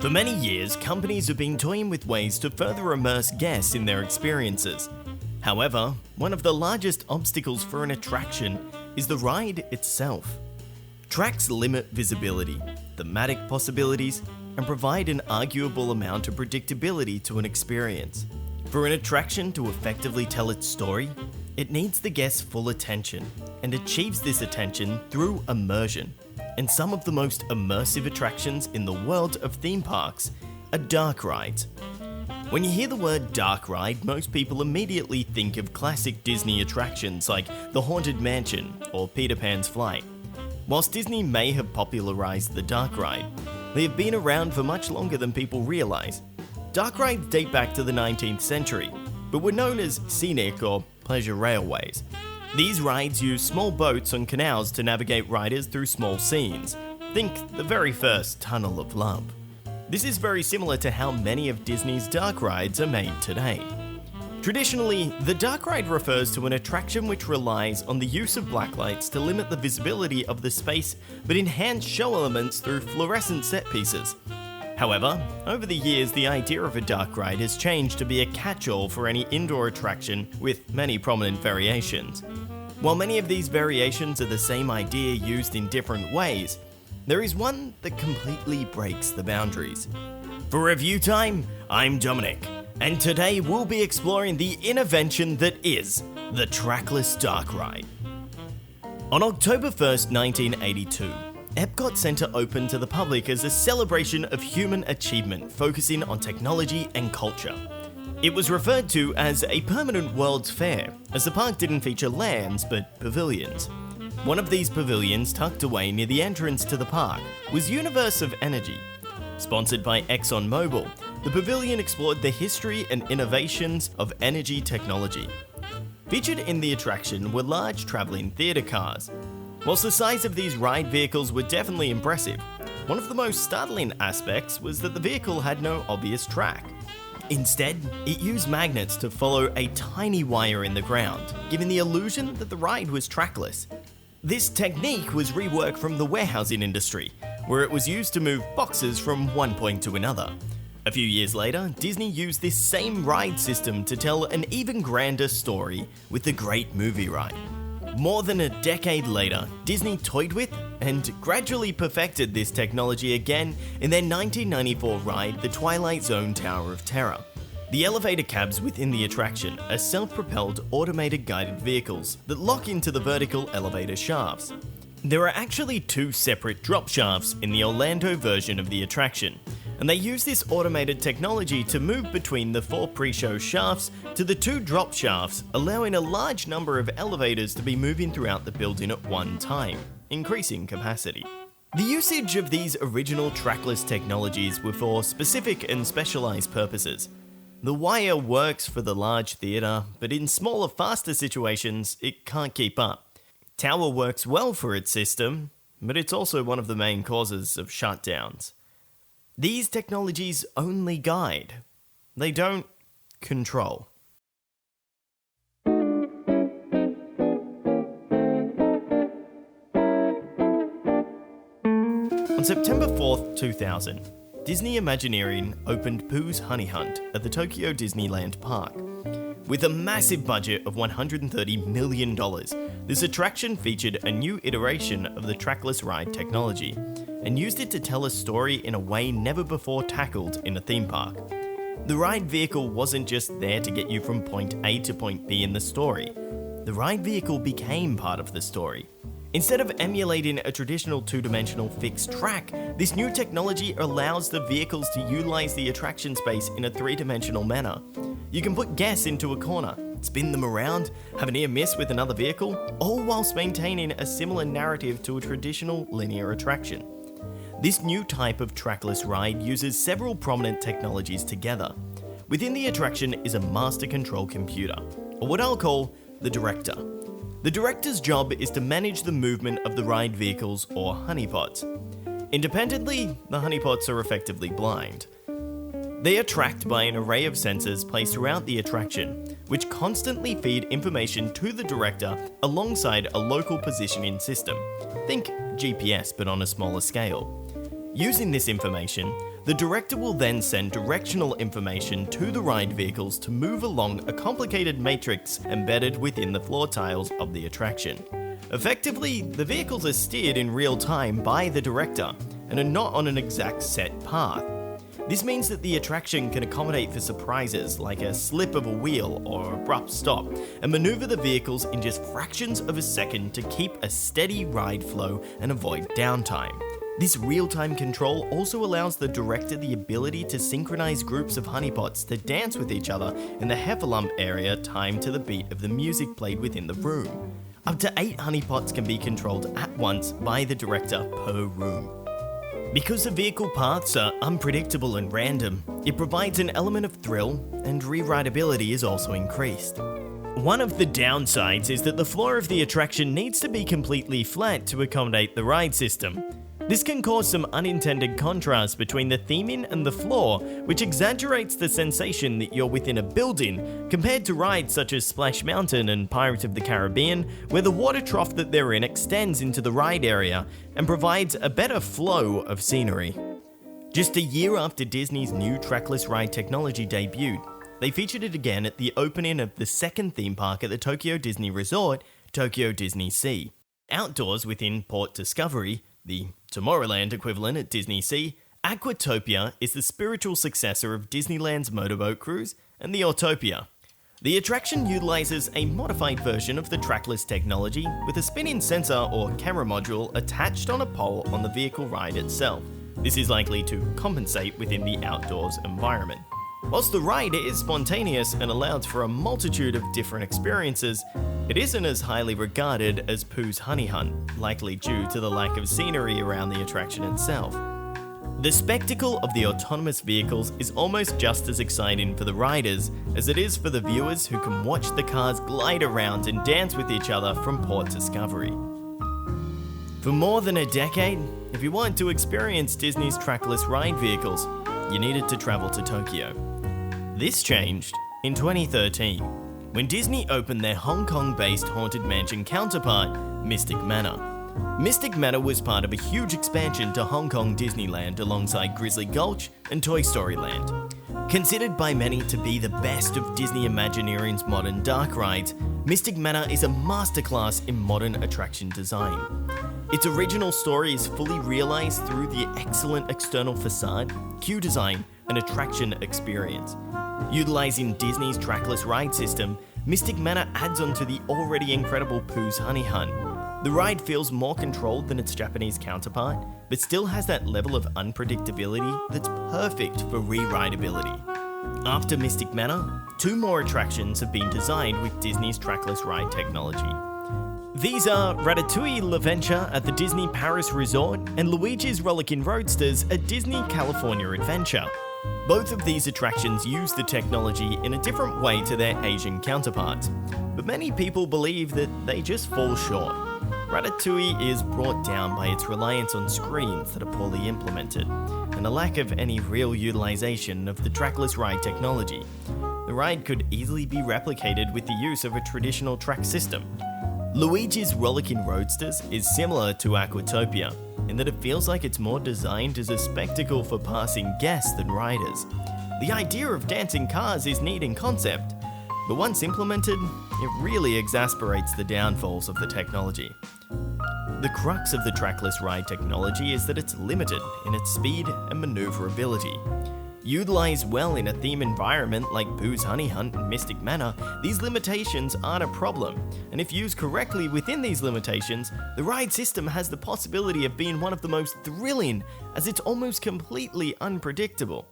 For many years, companies have been toying with ways to further immerse guests in their experiences. However, one of the largest obstacles for an attraction is the ride itself. Tracks limit visibility, thematic possibilities, and provide an arguable amount of predictability to an experience. For an attraction to effectively tell its story, it needs the guest's full attention, and achieves this attention through immersion. And some of the most immersive attractions in the world of theme parks are dark rides. When you hear the word dark ride, most people immediately think of classic Disney attractions like the Haunted Mansion or Peter Pan's Flight. Whilst Disney may have popularized the dark ride, they have been around for much longer than people realize. Dark rides date back to the 19th century, but were known as scenic or pleasure railways. These rides use small boats on canals to navigate riders through small scenes. Think the very first Tunnel of Love. This is very similar to how many of Disney's dark rides are made today. Traditionally, the dark ride refers to an attraction which relies on the use of blacklights to limit the visibility of the space but enhance show elements through fluorescent set pieces. However, over the years, the idea of a dark ride has changed to be a catch-all for any indoor attraction with many prominent variations. While many of these variations are the same idea used in different ways, there is one that completely breaks the boundaries. For Review Time, I'm Dominic, and today we'll be exploring the innovation that is the Trackless Dark Ride. On October 1st, 1982, Epcot Center opened to the public as a celebration of human achievement focusing on technology and culture. It was referred to as a permanent World's Fair, as the park didn't feature lands but pavilions. One of these pavilions, tucked away near the entrance to the park, was Universe of Energy. Sponsored by ExxonMobil, the pavilion explored the history and innovations of energy technology. Featured in the attraction were large traveling theater cars. Whilst the size of these ride vehicles were definitely impressive, one of the most startling aspects was that the vehicle had no obvious track. Instead, it used magnets to follow a tiny wire in the ground, giving the illusion that the ride was trackless. This technique was reworked from the warehousing industry, where it was used to move boxes from one point to another. A few years later, Disney used this same ride system to tell an even grander story with the Great Movie Ride. More than a decade later, Disney toyed with and gradually perfected this technology again in their 1994 ride, The Twilight Zone Tower of Terror. The elevator cabs within the attraction are self-propelled automated guided vehicles that lock into the vertical elevator shafts. There are actually two separate drop shafts in the Orlando version of the attraction, and they use this automated technology to move between the 4 pre-show shafts to the 2 drop shafts, allowing a large number of elevators to be moving throughout the building at one time, increasing capacity. The usage of these original trackless technologies were for specific and specialized purposes. The wire works for the large theater, but in smaller, faster situations, it can't keep up. Tower works well for its system, but it's also one of the main causes of shutdowns. These technologies only guide. They don't control. On September 4th, 2000, Disney Imagineering opened Pooh's Honey Hunt at the Tokyo Disneyland Park. With a massive budget of $130 million, this attraction featured a new iteration of the trackless ride technology and used it to tell a story in a way never before tackled in a theme park. The ride vehicle wasn't just there to get you from point A to point B in the story. The ride vehicle became part of the story. Instead of emulating a traditional two-dimensional fixed track, this new technology allows the vehicles to utilize the attraction space in a three-dimensional manner. You can put guests into a corner, spin them around, have a near miss with another vehicle, all whilst maintaining a similar narrative to a traditional linear attraction. This new type of trackless ride uses several prominent technologies together. Within the attraction is a master control computer, or what I'll call the director. The director's job is to manage the movement of the ride vehicles or honeypots. Independently, the honeypots are effectively blind. They are tracked by an array of sensors placed throughout the attraction, which constantly feed information to the director alongside a local positioning system. Think GPS but on a smaller scale. Using this information, The director will then send directional information to the ride vehicles to move along a complicated matrix embedded within the floor tiles of the attraction. Effectively, the vehicles are steered in real time by the director and are not on an exact set path. This means that the attraction can accommodate for surprises like a slip of a wheel or abrupt stop, and maneuver the vehicles in just fractions of a second to keep a steady ride flow and avoid downtime. This real-time control also allows the director the ability to synchronize groups of honeypots to dance with each other in the heffalump area timed to the beat of the music played within the room. Up to 8 honeypots can be controlled at once by the director per room. Because the vehicle paths are unpredictable and random, it provides an element of thrill, and rewritability is also increased. One of the downsides is that the floor of the attraction needs to be completely flat to accommodate the ride system. This can cause some unintended contrast between the theming and the floor, which exaggerates the sensation that you're within a building, compared to rides such as Splash Mountain and Pirates of the Caribbean, where the water trough that they're in extends into the ride area and provides a better flow of scenery. Just a year after Disney's new trackless ride technology debuted, they featured it again at the opening of the second theme park at the Tokyo Disney Resort, Tokyo Disney Sea. Outdoors within Port Discovery, the Tomorrowland equivalent at Disney Sea, Aquatopia is the spiritual successor of Disneyland's motorboat cruise and the Autopia. The attraction utilizes a modified version of the trackless technology with a spinning sensor or camera module attached on a pole on the vehicle ride itself. This is likely to compensate within the outdoors environment. Whilst the ride is spontaneous and allows for a multitude of different experiences, it isn't as highly regarded as Pooh's Honey Hunt, likely due to the lack of scenery around the attraction itself. The spectacle of the autonomous vehicles is almost just as exciting for the riders as it is for the viewers who can watch the cars glide around and dance with each other from Port Discovery. For more than a decade, if you wanted to experience Disney's trackless ride vehicles, you needed to travel to Tokyo. This changed in 2013, when Disney opened their Hong Kong-based Haunted Mansion counterpart, Mystic Manor. Mystic Manor was part of a huge expansion to Hong Kong Disneyland alongside Grizzly Gulch and Toy Story Land. Considered by many to be the best of Disney Imagineering's modern dark rides, Mystic Manor is a masterclass in modern attraction design. Its original story is fully realized through the excellent external facade, queue design, and attraction experience. Utilizing Disney's trackless ride system, Mystic Manor adds on to the already incredible Pooh's Honey Hunt. The ride feels more controlled than its Japanese counterpart, but still has that level of unpredictability that's perfect for re-rideability. After Mystic Manor, 2 more attractions have been designed with Disney's trackless ride technology. These are Ratatouille L'Adventure at the Disney Paris Resort and Luigi's Rollicking Roadsters at Disney California Adventure. Both of these attractions use the technology in a different way to their Asian counterparts, but many people believe that they just fall short. Ratatouille is brought down by its reliance on screens that are poorly implemented, and a lack of any real utilization of the trackless ride technology. The ride could easily be replicated with the use of a traditional track system. Luigi's Rollicking Roadsters is similar to Aquatopia, in that it feels like it's more designed as a spectacle for passing guests than riders. The idea of dancing cars is neat in concept, but once implemented, it really exasperates the downfalls of the technology. The crux of the trackless ride technology is that it's limited in its speed and maneuverability. Utilized well in a theme environment like Pooh's Honey Hunt and Mystic Manor, these limitations aren't a problem, and if used correctly within these limitations, the ride system has the possibility of being one of the most thrilling, as it's almost completely unpredictable.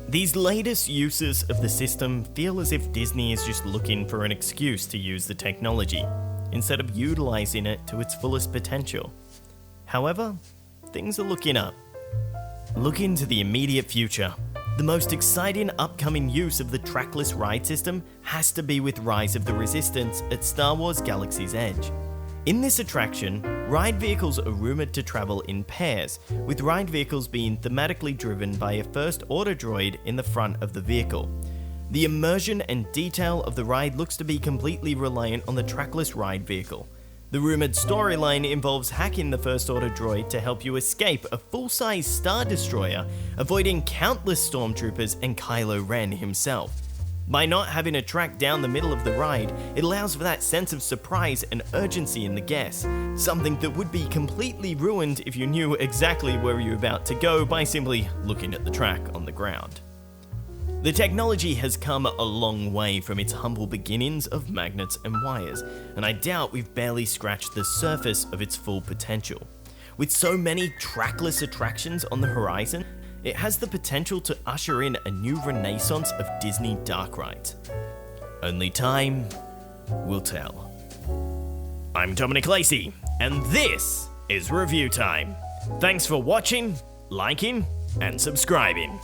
These latest uses of the system feel as if Disney is just looking for an excuse to use the technology, instead of utilizing it to its fullest potential. However, things are looking up. Looking to the immediate future, the most exciting upcoming use of the trackless ride system has to be with Rise of the Resistance at Star Wars Galaxy's Edge. In this attraction, ride vehicles are rumored to travel in pairs, with ride vehicles being thematically driven by a first order droid in the front of the vehicle. The immersion and detail of the ride looks to be completely reliant on the trackless ride vehicle. The rumored storyline involves hacking the First Order droid to help you escape a full-size Star Destroyer, avoiding countless stormtroopers and Kylo Ren himself. By not having a track down the middle of the ride, it allows for that sense of surprise and urgency in the guests, something that would be completely ruined if you knew exactly where you were about to go by simply looking at the track on the ground. The technology has come a long way from its humble beginnings of magnets and wires, and I doubt we've barely scratched the surface of its full potential. With so many trackless attractions on the horizon, it has the potential to usher in a new renaissance of Disney dark rides. Only time will tell. I'm Dominic Lacey, and this is Review Time. Thanks for watching, liking, and subscribing.